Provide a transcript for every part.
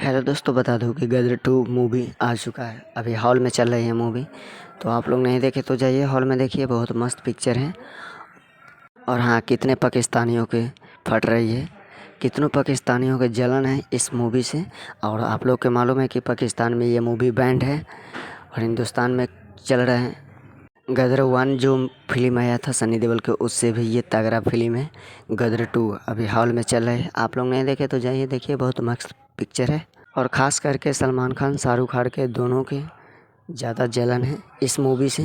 Hello दोस्तों, बता दूं कि गदर 2 मूवी आ चुका है। अभी हॉल में चल रही है मूवी। तो आप लोग नहीं देखे तो जाइए हॉल में देखिए, बहुत मस्त पिक्चर है। और हाँ, कितने पाकिस्तानियों के फट रही है, कितनों पाकिस्तानियों के जलन है इस मूवी से। और आप लोग के मालूम है कि पाकिस्तान में ये मूवी बैंड है और हिंदुस्तान में चल रहे हैं। गदर 1 जो फिल्म आया था सनी देओल के, उससे भी ये तगड़ा फिल्म है। गदर 2 अभी हॉल में चल रही है। आप लोग नहीं देखे तो जाइए देखिए, बहुत मस्त पिक्चर है। और ख़ास करके सलमान खान शाहरुख खान के दोनों के ज़्यादा जलन है इस मूवी से,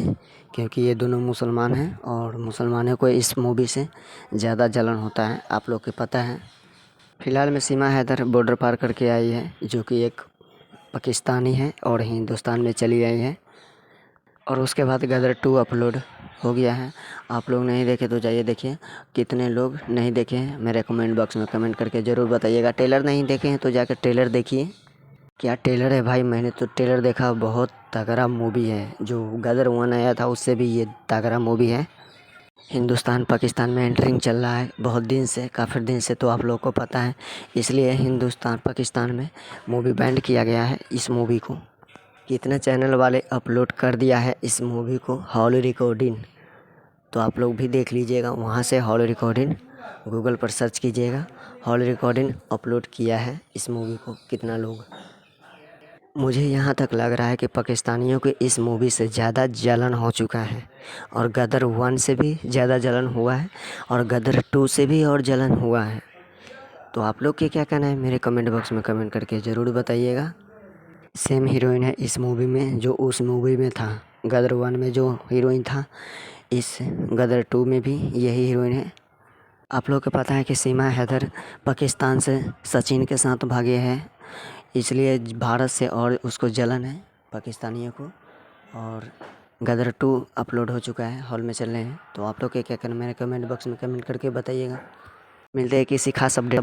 क्योंकि ये दोनों मुसलमान हैं और मुसलमानों को इस मूवी से ज़्यादा जलन होता है, आप लोग को पता है। फ़िलहाल में सीमा हैदर बॉर्डर पार करके आई है, जो कि एक पाकिस्तानी है और हिंदुस्तान में चली आई है। और उसके बाद गदर 2 अपलोड हो गया है। आप लोग नहीं देखे तो जाइए देखिए। कितने लोग नहीं देखे हैं मेरे कमेंट बॉक्स में कमेंट करके ज़रूर बताइएगा। ट्रेलर नहीं देखे हैं तो जाकर ट्रेलर देखिए। क्या ट्रेलर है भाई, मैंने तो ट्रेलर देखा, बहुत तगड़ा मूवी है। जो गदर 1 आया था उससे भी ये तगड़ा मूवी है। हिंदुस्तान पाकिस्तान में एंटरिंग चल रहा है बहुत दिन से, काफ़ी दिन से, तो आप लोगों को पता है। इसलिए हिंदुस्तान पाकिस्तान में मूवी बैंड किया गया है इस मूवी को। कितने चैनल वाले अपलोड कर दिया है इस मूवी को हॉल रिकॉर्डिंग। तो आप लोग भी देख लीजिएगा, वहाँ से हॉल रिकॉर्डिंग गूगल पर सर्च कीजिएगा। हॉल रिकॉर्डिंग अपलोड किया है इस मूवी को कितना लोग। मुझे यहाँ तक लग रहा है कि पाकिस्तानियों को इस मूवी से ज़्यादा जलन हो चुका है। और गदर 1 से भी ज़्यादा जलन हुआ है और गदर 2 से भी और जलन हुआ है। तो आप लोग के क्या कहना है मेरे कमेंट बॉक्स में कमेंट करके ज़रूर बताइएगा। सेम हीरोइन है इस मूवी में जो उस मूवी में था। गदर 1 में जो हीरोइन था, इस गदर 2 में भी यही हीरोइन है। आप लोग को पता है कि सीमा हैदर पाकिस्तान से सचिन के साथ भागे हैं, इसलिए भारत से और उसको जलन है पाकिस्तानियों को। और गदर 2 अपलोड हो चुका है, हॉल में चल रहे हैं। तो आप लोग के क्या कहना मेरे कमेंट बॉक्स में कमेंट करके बताइएगा। मिलते हैं किसी खास अपडेट।